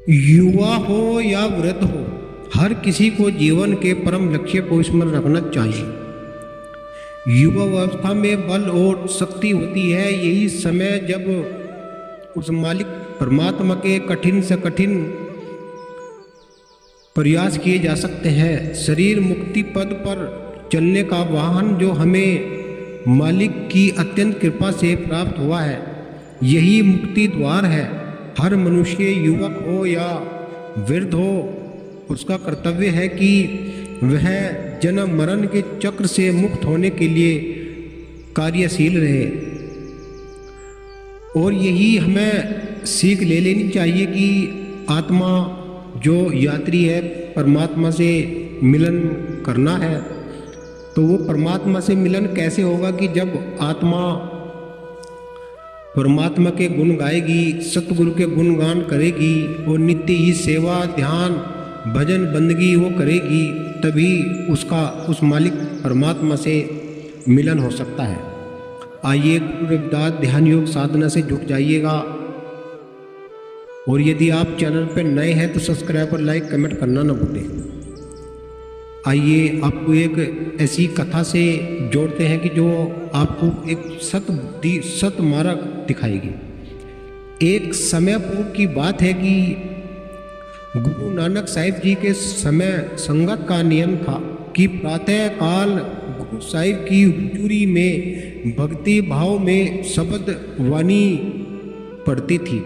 युवा हो या वृद्ध हो, हर किसी को जीवन के परम लक्ष्य को स्मरण रखना चाहिए। युवा अवस्था में बल और शक्ति होती है। यही समय जब उस मालिक परमात्मा के कठिन से कठिन प्रयास किए जा सकते हैं। शरीर मुक्ति पद पर चलने का वाहन जो हमें मालिक की अत्यंत कृपा से प्राप्त हुआ है, यही मुक्ति द्वार है। हर मनुष्य, युवक हो या वृद्ध हो, उसका कर्तव्य है कि वह जन्म मरण के चक्र से मुक्त होने के लिए कार्यशील रहे। और यही हमें सीख ले लेनी चाहिए कि आत्मा जो यात्री है, परमात्मा से मिलन करना है, तो वो परमात्मा से मिलन कैसे होगा कि जब आत्मा परमात्मा के गुण गाएगी, सतगुरु के गुणगान करेगी और नित्य ही सेवा, ध्यान, भजन, बंदगी वो करेगी, तभी उसका उस मालिक परमात्मा से मिलन हो सकता है। आइए गुरु रविदास ध्यान योग साधना से जुट जाइएगा। और यदि आप चैनल पर नए हैं तो सब्सक्राइब और लाइक कमेंट करना न भूलें। आइए आपको एक ऐसी कथा से जोड़ते हैं कि जो आपको एक सत मार्ग दिखाएगी। एक समय पूर्व की बात है कि गुरु नानक साहिब जी के समय संगत का नियम था कि प्रातः काल गुरु साहिब की हुजूरी में भक्ति भाव में शब्द वाणी पढ़ती थी।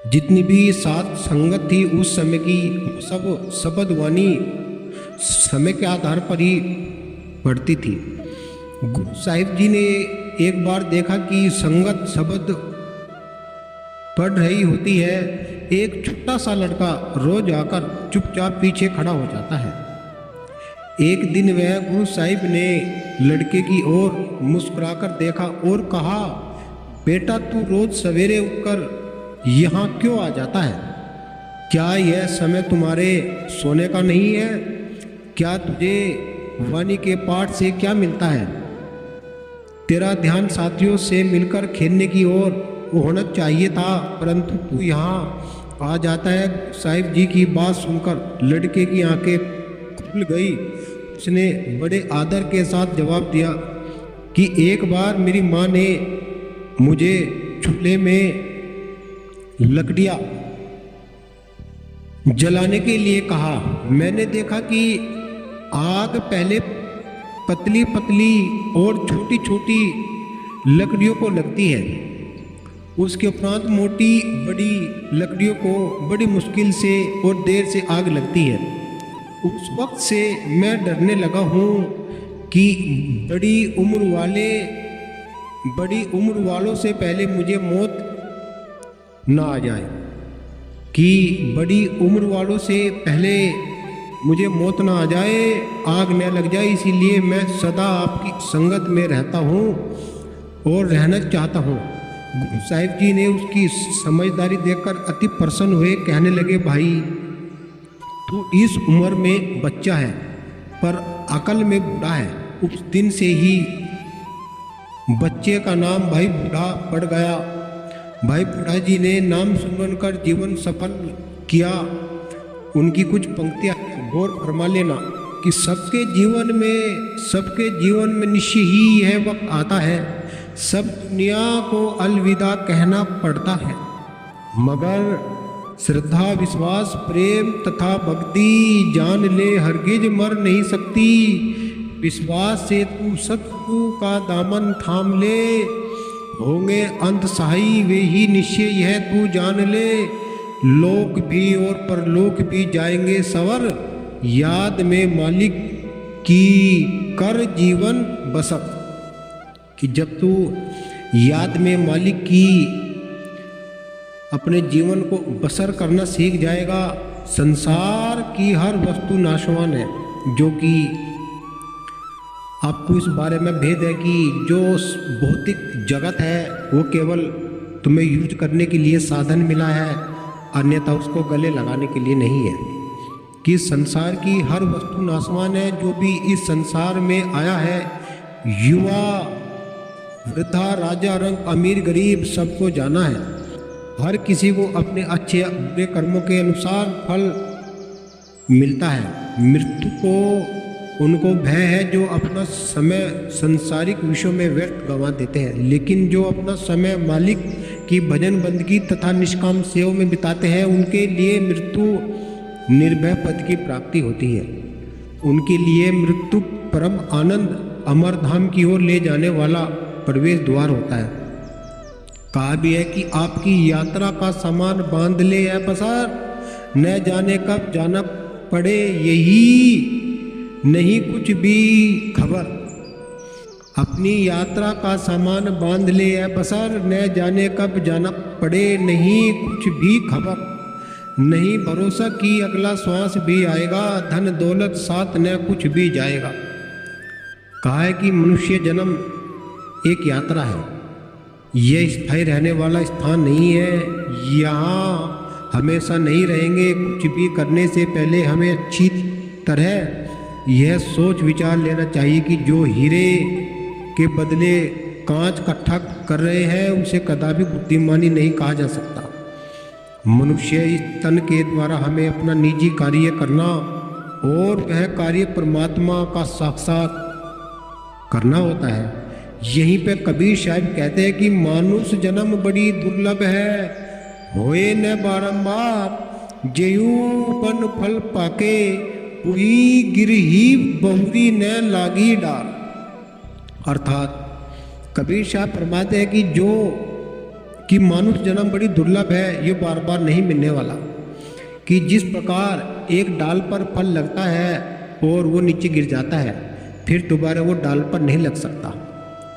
जितनी भी सात संगत थी उस समय की सब शब्द वाणी समय के आधार पर ही पढ़ती थी। गुरु साहिब जी ने एक बार देखा कि संगत शब्द पढ़ रही होती है। एक छोटा सा लड़का रोज आकर चुपचाप पीछे खड़ा हो जाता है। एक दिन वह गुरु साहिब ने लड़के की ओर मुस्कुराकर देखा और कहा, बेटा तू रोज सवेरे उठकर यहाँ क्यों आ जाता है? क्या यह समय तुम्हारे सोने का नहीं है? क्या तुझे वाणी के पाठ से क्या मिलता है? तेरा ध्यान साथियों से मिलकर खेलने की ओर होना चाहिए था, परंतु तू यहाँ आ जाता है। साहिब जी की बात सुनकर लड़के की आंखें खुल गई। उसने बड़े आदर के साथ जवाब दिया कि एक बार मेरी माँ ने मुझे चूल्हे में लकड़ियाँ जलाने के लिए कहा। मैंने देखा कि आग पहले पतली पतली और छोटी छोटी लकड़ियों को लगती है, उसके उपरांत मोटी बड़ी लकड़ियों को बड़ी मुश्किल से और देर से आग लगती है। उस वक्त से मैं डरने लगा हूँ कि बड़ी उम्र वालों से पहले मुझे मौत ना आ जाए, कि बड़ी उम्र वालों से पहले मुझे मौत ना आ जाए, आग न लग जाए। इसीलिए मैं सदा आपकी संगत में रहता हूँ और रहना चाहता हूँ। गुरु साहिब जी ने उसकी समझदारी देखकर अति प्रसन्न हुए। कहने लगे, भाई तू इस उम्र में बच्चा है पर अकल में बूढ़ा है। उस दिन से ही बच्चे का नाम भाई बूढ़ा पड़ गया। भाई बूढ़ा जी ने नाम सुनकर जीवन सफल किया। उनकी कुछ पंक्तियाँ गौर फरमा लेना कि सबके जीवन में निश्चय ही यह वक्त आता है, सब दुनिया को अलविदा कहना पड़ता है, मगर श्रद्धा, विश्वास, प्रेम तथा भक्ति जान ले हरगिज मर नहीं सकती। विश्वास से तू सतगुरु का दामन थाम ले, होंगे अंत सहाई वे ही निश्चय यह तू जान ले। लोक भी और परलोक भी जाएंगे सवर, याद में मालिक की कर जीवन बसर। कि जब तू याद में मालिक की अपने जीवन को बसर करना सीख जाएगा। संसार की हर वस्तु नाशवान है, जो कि आपको इस बारे में भेद है कि जो भौतिक जगत है वो केवल तुम्हें यूज करने के लिए साधन मिला है, अन्यथा उसको गले लगाने के लिए नहीं है। कि संसार की हर वस्तु नाशवान है। जो भी इस संसार में आया है, युवा, वृद्धा, राजा, रंग, अमीर, गरीब, सबको जाना है। हर किसी को अपने अच्छे बुरे कर्मों के अनुसार फल मिलता है। मृत्यु को उनको भय है जो अपना समय संसारिक विषयों में व्यर्थ गंवा देते हैं, लेकिन जो अपना समय मालिक की भजन बंदगी तथा निष्काम सेवा में बिताते हैं उनके लिए मृत्यु निर्भय पद की प्राप्ति होती है। उनके लिए मृत्यु परम आनंद अमर धाम की ओर ले जाने वाला प्रवेश द्वार होता है। कहा भी है कि आपकी यात्रा का सामान बांध ले है पसार, न जाने कब जाना पड़े यही नहीं कुछ भी खबर। अपनी यात्रा का सामान बांध ले है पसार, न जाने कब जाना पड़े नहीं कुछ भी खबर। नहीं भरोसा कि अगला श्वास भी आएगा, धन दौलत साथ न कुछ भी जाएगा। कहा है कि मनुष्य जन्म एक यात्रा है, यह स्थायी रहने वाला स्थान नहीं है। यहाँ हमेशा नहीं रहेंगे। कुछ भी करने से पहले हमें अच्छी तरह यह सोच विचार लेना चाहिए कि जो हीरे के बदले कांच इकट्ठा कर रहे हैं उसे कदापि बुद्धिमानी नहीं कहा जा सकता। मनुष्य इस तन के द्वारा हमें अपना निजी कार्य करना और वह कार्य परमात्मा का साक्षात करना होता है। यहीं पे कबीर साहब कहते हैं कि मानुष जन्म बड़ी दुर्लभ है, होए न बारंबार, जेयू बन फल पाके, पुई गिरही बहुरी न लागी डार। अर्थात कबीर साहब फरमाते हैं कि जो कि मानुष जन्म बड़ी दुर्लभ है, ये बार बार नहीं मिलने वाला। कि जिस प्रकार एक डाल पर फल लगता है और वो नीचे गिर जाता है, फिर दोबारा वो डाल पर नहीं लग सकता,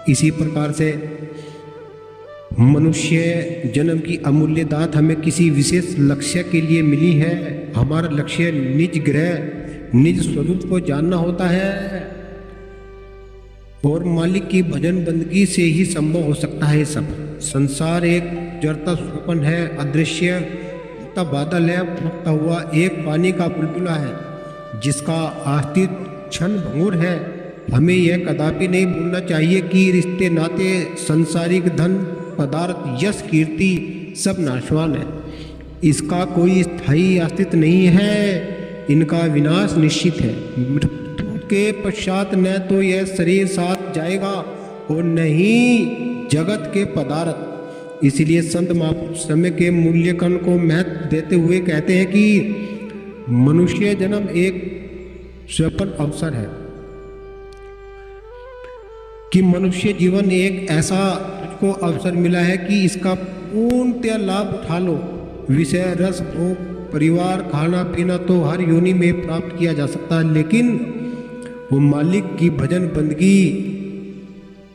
इसी प्रकार से मनुष्य जन्म की अमूल्य दात हमें किसी विशेष लक्ष्य के लिए मिली है। हमारा लक्ष्य निज ग्रह निज स्वरूप को जानना होता है और मालिक की भजन बंदगी से ही संभव हो सकता है। सब संसार एक जड़ता स्वप्न है, अदृश्य बादल है, फूटता हुआ एक पानी का बुलबुला है जिसका अस्तित्व क्षण भंगुर है। हमें यह कदापि नहीं भूलना चाहिए कि रिश्ते नाते सांसारिक धन पदार्थ यश कीर्ति सब नाशवान है, इसका कोई स्थायी अस्तित्व नहीं है, इनका विनाश निश्चित है। मृत्यु के पश्चात न तो यह शरीर साथ जाएगा और न ही जगत के पदार्थ। इसलिए संत महापुरुष समय के मूल्यांकन को महत्व देते हुए कहते हैं कि मनुष्य जन्म एक स्वप्न अवसर है, कि मनुष्य जीवन एक ऐसा तुझको अवसर मिला है कि इसका पूर्णतः लाभ उठा लो। विषय रस भोग परिवार खाना पीना तो हर योनि में प्राप्त किया जा सकता है, लेकिन वो मालिक की भजन बंदगी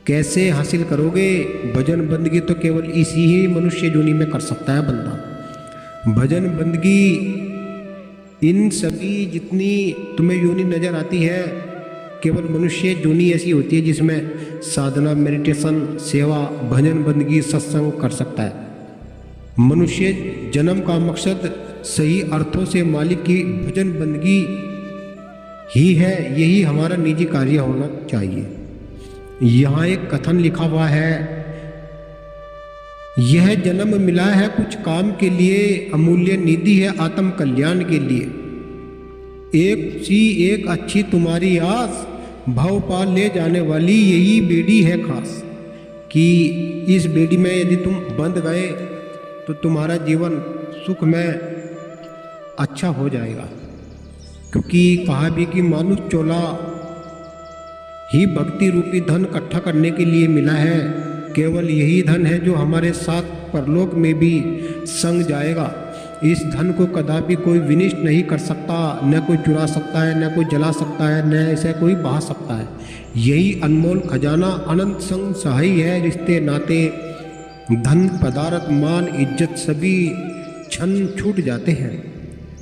कैसे हासिल करोगे? भजन बंदगी तो केवल इसी ही मनुष्य योनि में कर सकता है बंदा। भजन बंदगी इन सभी जितनी तुम्हें योनि नजर आती है, केवल मनुष्य योनि ऐसी होती है जिसमें साधना मेडिटेशन सेवा भजन बंदगी सत्संग कर सकता है। मनुष्य जन्म का मकसद सही अर्थों से मालिक की भजन बंदगी ही है, यही हमारा निजी कार्य होना चाहिए। यहाँ एक कथन लिखा हुआ है, यह जन्म मिला है कुछ काम के लिए, अमूल्य निधि है आत्म कल्याण के लिए। एक अच्छी तुम्हारी आस, भाव पाल ले जाने वाली यही बेड़ी है खास। कि इस बेड़ी में यदि तुम बंध गए तो तुम्हारा जीवन सुख में अच्छा हो जाएगा। क्योंकि कहा भी कि मानुष चोला ही भक्ति रूपी धन इकट्ठा करने के लिए मिला है। केवल यही धन है जो हमारे साथ परलोक में भी संग जाएगा। इस धन को कदापि कोई विनिष्ट नहीं कर सकता, न कोई चुरा सकता है, न कोई जला सकता है, न ऐसे कोई बहा सकता है। यही अनमोल खजाना अनंत संग सहाय है। रिश्ते नाते धन पदार्थ मान इज्जत सभी क्षण छूट जाते हैं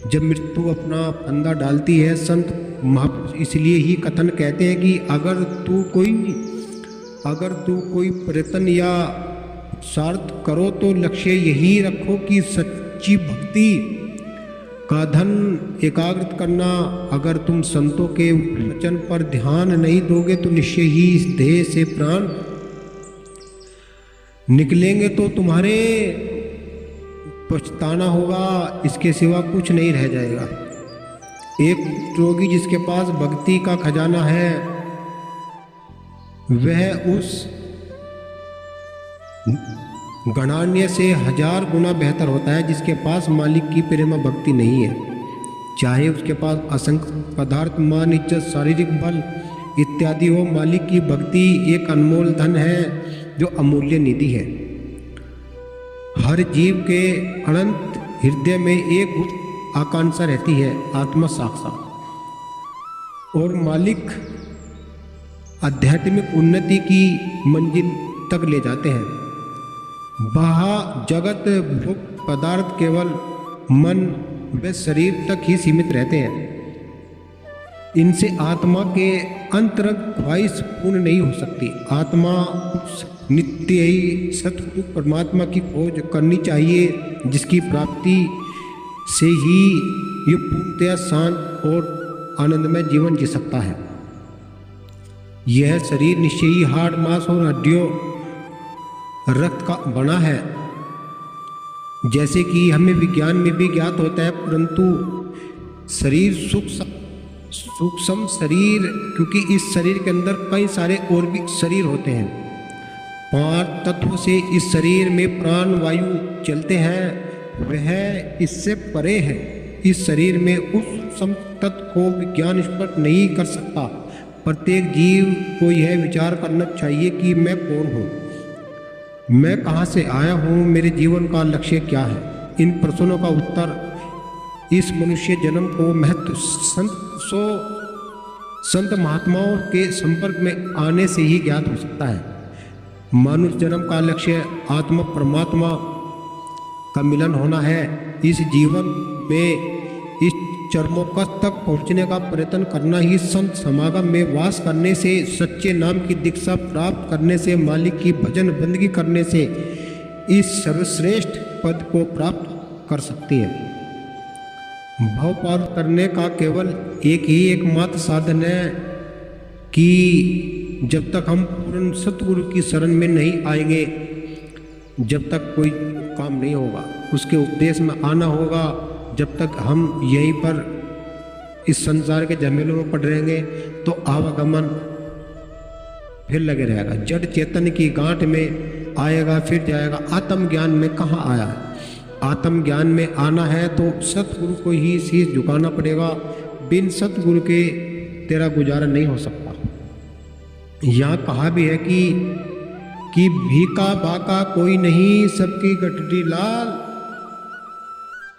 जब मृत्यु अपना फंदा डालती है। संत महापुरुष इसलिए ही कथन कहते हैं कि अगर तू कोई प्रयत्न या स्वार्थ करो तो लक्ष्य यही रखो कि सच्ची भक्ति का धन एकाग्र करना। अगर तुम संतों के वचन पर ध्यान नहीं दोगे तो निश्चय ही इस देह से प्राण निकलेंगे तो तुम्हारे पछताना होगा, इसके सिवा कुछ नहीं रह जाएगा। एक रोगी जिसके पास भक्ति का खजाना है वह उस गणान्य से 1000 गुना बेहतर होता है जिसके पास मालिक की प्रेम भक्ति नहीं है। चाहे उसके पास असंख्य पदार्थ, मान, इज्जत, शारीरिक बल इत्यादि हो, मालिक की भक्ति एक अनमोल धन है जो अमूल्य निधि है। हर जीव के अनंत हृदय में एक गुप्त आकांक्षा रहती है, आत्मा साक्षात। और मालिक आध्यात्मिक उन्नति की मंजिल तक ले जाते हैं। बाह्य जगत, भोग पदार्थ केवल मन व शरीर तक ही सीमित रहते हैं। इनसे आत्मा के अंतरंग ख्वाहिश पूर्ण नहीं हो सकती। आत्मा उस नित्य ही सतगुरु परमात्मा की खोज करनी चाहिए जिसकी प्राप्ति से ही ये पूर्णतया शांत और आनंदमय जीवन जी सकता है। यह शरीर निश्चय ही हाड़, मांस और हड्डियों, रक्त का बना है, जैसे कि हमें विज्ञान में भी ज्ञात होता है, परंतु शरीर सूक्ष्म शरीर, क्योंकि इस शरीर के अंदर कई सारे और भी शरीर होते हैं। 5 तत्व से इस शरीर में प्राण वायु चलते हैं, वह इससे परे है। इस शरीर में उस सूक्ष्म तत्व को विज्ञान स्पष्ट नहीं कर सकता। प्रत्येक जीव को यह विचार करना चाहिए कि मैं कौन हूँ, मैं कहाँ से आया हूँ, मेरे जीवन का लक्ष्य क्या है। इन प्रश्नों का उत्तर इस मनुष्य जन्म को महत्व संत महात्माओं के संपर्क में आने से ही ज्ञात हो सकता है। मनुष्य जन्म का लक्ष्य आत्मा परमात्मा का मिलन होना है। इस जीवन में इस चरमोत्कर्ष तक पहुँचने का प्रयत्न करना ही संत समागम में वास करने से, सच्चे नाम की दीक्षा प्राप्त करने से, मालिक की भजन बंदगी करने से इस सर्वश्रेष्ठ पद को प्राप्त कर सकती है। भाव पार करने का केवल एक ही एकमात्र साधन है कि जब तक हम पूर्ण सतगुरु की शरण में नहीं आएंगे, जब तक कोई काम नहीं होगा। उसके उपदेश में आना होगा। जब तक हम यहीं पर इस संसार के झमेलों में पड़ रहेंगे तो आवागमन फिर लगे रहेगा। जड़ चेतन की गांठ में आएगा फिर जाएगा। आत्मज्ञान में कहाँ आया है? आत्मज्ञान में आना है तो सतगुरु को ही शीश झुकाना पड़ेगा। बिन सतगुरु के तेरा गुजारा नहीं हो सकता। यहाँ कहा भी है कि भीका बाका कोई नहीं, सबकी गठरी लाल,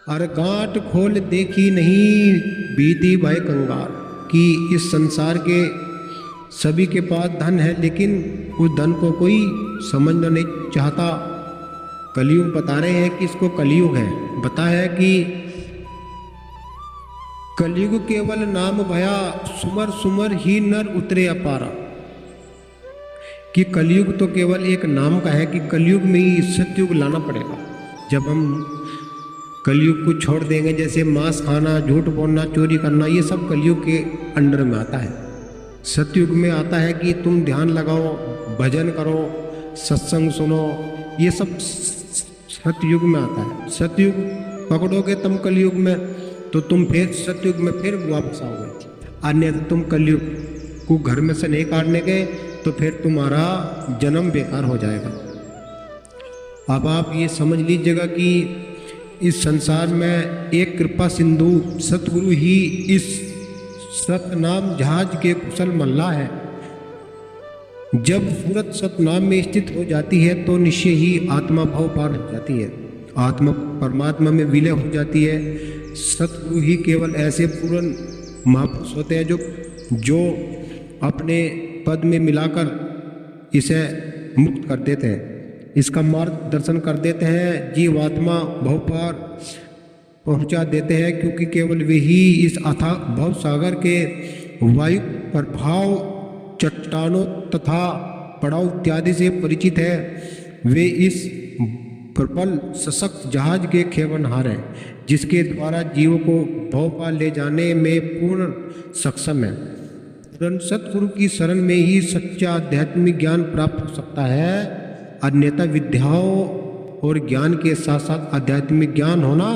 और गांठ खोल देखी नहीं, बीती भाई कंगाल। कि इस संसार के सभी के पास धन है, लेकिन उस धन को कोई समझना नहीं चाहता। कलयुग बता रहे हैं कि इसको कलयुग है। बता है कि कलयुग केवल नाम भया, सुमर सुमर ही नर उतरे अपारा। कि कलयुग तो केवल एक नाम का है कि कलयुग में ही सतयुग लाना पड़ेगा। जब हम कलयुग को छोड़ देंगे, जैसे मांस खाना, झूठ बोलना, चोरी करना, ये सब कलयुग के अंडर में आता है। सतयुग में आता है कि तुम ध्यान लगाओ, भजन करो, सत्संग सुनो, ये सब सतयुग में आता है। सतयुग पकड़ोगे तुम कलयुग में तो तुम फिर सतयुग में फिर वापस आओगे। अन्यथा तुम कलयुग को घर में से नहीं काटने गए तो फिर तुम्हारा जन्म बेकार हो जाएगा। अब आप ये समझ लीजिएगा कि इस संसार में एक कृपा सिंधु सतगुरु ही इस सतनाम जहाज के कुशल मल्लाह है। जब सूरत सतनाम में स्थित हो जाती है तो निश्चय ही आत्मा भाव पार हो जाती है, आत्मा परमात्मा में विलय हो जाती है। सतगुरु ही केवल ऐसे पूर्ण महापुरुष होते हैं जो अपने पद में मिलाकर इसे मुक्त कर देते हैं, इसका मार्गदर्शन कर देते हैं, जीवात्मा भव पार पहुंचा देते हैं। क्योंकि केवल वे ही इस अथाह भव सागर के वायु प्रभाव, चट्टानों तथा पड़ाव इत्यादि से परिचित है। वे इस प्रबल सशक्त जहाज के खेवनहार हैं, जिसके द्वारा जीव को भव पार ले जाने में पूर्ण सक्षम है। सतगुरु की शरण में ही सच्चा आध्यात्मिक ज्ञान प्राप्त हो सकता है। अन्यथा विद्याओं और ज्ञान के साथ साथ आध्यात्मिक ज्ञान होना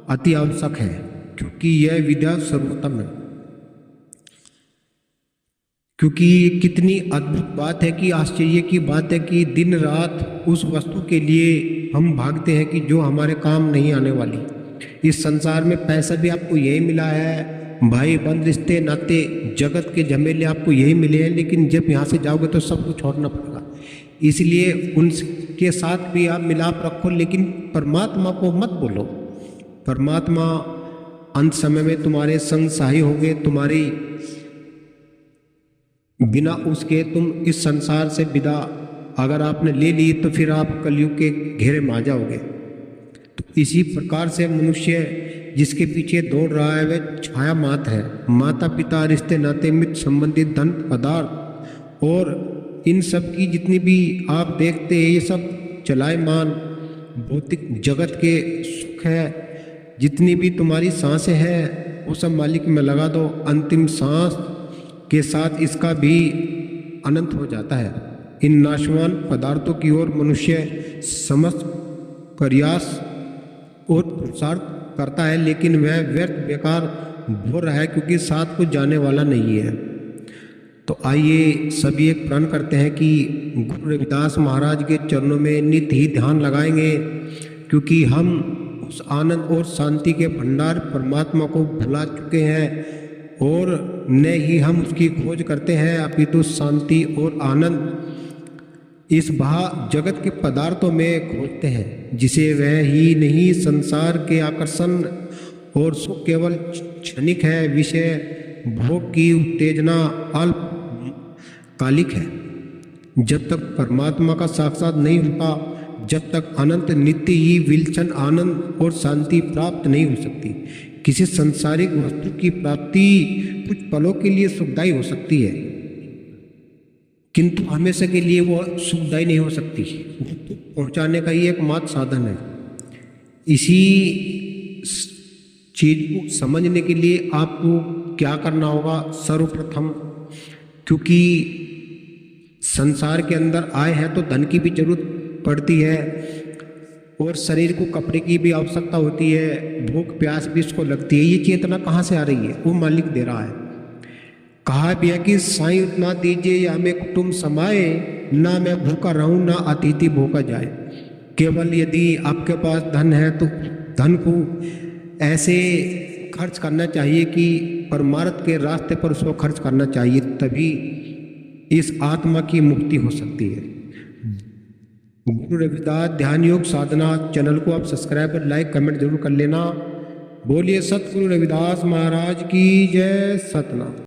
अति आवश्यक है, क्योंकि यह विद्या सर्वोत्तम है। क्योंकि कितनी अद्भुत बात है कि आश्चर्य की बात है कि दिन रात उस वस्तु के लिए हम भागते हैं कि जो हमारे काम नहीं आने वाली। इस संसार में पैसा भी आपको यही मिला है, भाई बंद रिश्ते नाते जगत के झमेले आपको यही मिले हैं, लेकिन जब यहाँ से जाओगे तो सब कुछ छोड़ना पड़ेगा। इसलिए उनके साथ भी आप मिलाप रखो, लेकिन परमात्मा को मत बोलो। परमात्मा अंत समय में तुम्हारे संग सहाय होंगे, तुम्हारी बिना उसके तुम इस संसार से विदा अगर आपने ले ली तो फिर आप कलयुग के घेरे में आ जाओगे। तो इसी प्रकार से मनुष्य जिसके पीछे दौड़ रहा है वह छाया मात है। माता पिता, रिश्ते नाते, मित्र संबंधित, धन पदार्थ और इन सब की जितनी भी आप देखते हैं ये सब चलायमान भौतिक जगत के सुख है। जितनी भी तुम्हारी सांसें हैं वो सब मालिक में लगा दो, अंतिम सांस के साथ इसका भी अनंत हो जाता है। इन नाशवान पदार्थों की ओर मनुष्य समस्त प्रयास और पुरुषार्थ करता है, लेकिन वह व्यर्थ बेकार हो रहा है, क्योंकि साथ कुछ जाने वाला नहीं है। तो आइए सभी एक प्रण करते हैं कि गुरु रविदास महाराज के चरणों में नित्य ही ध्यान लगाएंगे, क्योंकि हम उस आनंद और शांति के भंडार परमात्मा को भुला चुके हैं और न ही हम उसकी खोज करते हैं, अपितु शांति और आनंद इस जगत के पदार्थों में खोजते हैं, जिसे वह ही नहीं संसार के आकर्षण और सुख केवल क्षणिक है। विषय भोग की उत्तेजना अल्पकालिक है। जब तक परमात्मा का साक्षात नहीं होता, जब तक अनंत नित्य ही विलक्षण आनंद और शांति प्राप्त नहीं हो सकती। किसी सांसारिक वस्तु की प्राप्ति कुछ पलों के लिए सुखदायी हो सकती है, किंतु हमेशा के लिए वो सुखदायी नहीं हो सकती। वो पहुंचाने का ही एकमात्र साधन है। इसी चीज को समझने के लिए आपको क्या करना होगा? सर्वप्रथम, क्योंकि संसार के अंदर आए हैं तो धन की भी जरूरत पड़ती है और शरीर को कपड़े की भी आवश्यकता होती है, भूख प्यास भी इसको लगती है। ये चेतना कहाँ से आ रही है? वो मालिक दे रहा है। कहा भी है कि साईं उतना दीजिए या हमें कुटुंब समाए, ना मैं भूखा रहूं ना अतिथि भूखा जाए। केवल यदि आपके पास धन है तो धन को ऐसे खर्च करना चाहिए कि परमार्थ के रास्ते पर उसको खर्च करना चाहिए, तभी इस आत्मा की मुक्ति हो सकती है। गुरु रविदास ध्यान योग साधना चैनल को आप सब्सक्राइब और लाइक कमेंट जरूर कर लेना। बोलिए सतगुरु रविदास महाराज की जय। सतनाम।